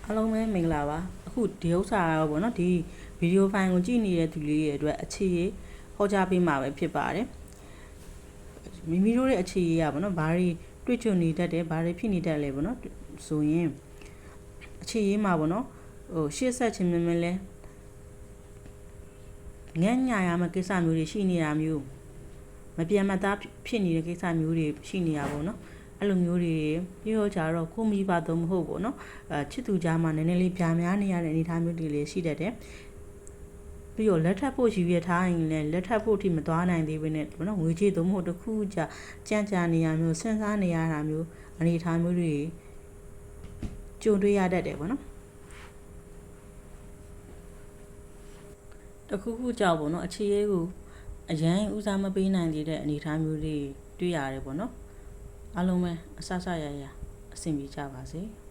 အားလုံးပဲမင်္ဂလာပါအခုဒီဥစ္စာရောပေါ့နော်ဒီဗီဒီယိုဖိုင်ကိုကြည့်နေတဲ့သူလေးရဲ့အတွက်အခြေရေးဟောကြားပေးမှာပဲဖြစ်ပါတယ်မိမိတို့ရဲ့အခြေရေးอ่ะပေါ့နော်ဘာတွေတွေ့ကြုံနေတတ်တယ်ဘာတွေဖြစ်နေတတ်လဲပေါ့နော်ဆိုရင်အခြေရေးမှာပေါ့နော်ရှေ့ဆက်ခြင်းမလဲငဲ့ညာရမယ့်ကိစ္စမျိုးတွေရှိနေတာမျိုးမပြတ်မသားဖြစ်နေတဲ့ကိစ္စမျိုးတွေရှိနေတာပေါ့နော်အဲ့လိုမျိုးတွေပြောကြတော့ကိုမိပါတော့မဟုတ်ပေါ့နော်ချစ်သူကြားမှာနည်းနည်းလေးပြာများနေရတဲ့အနေအထားမျိုးတွေလည်းရှိတတ်တယ်ပြီးတော့လက်ထပ်ဖို့ရည်ရထားရင်လည်းလက်ထပ်ဖို့အထိမသွားနိုင်သေးဘဲနဲ့ပေါ့နော်ငွေကြေးသုံးဖို့တစ်ခုကြံ့ကြာနေရမျိုးစဉ်းစားနေရတာမျိုးအနေအထားမျိုးတွေကြုံတွေ့ရတတ်တယ်ပေါ့နော်တခုခုကြောက်ပေါ့နော်အခြေရေးကိုအရန်ဦးစားမပေးနိုင်သေးတဲ့အနေအထားမျိုးတွေတွေ့ရတယ်ပေါ့နော်အားလုံးပဲအဆဆရရအဆင်ပြေကြပါစေ။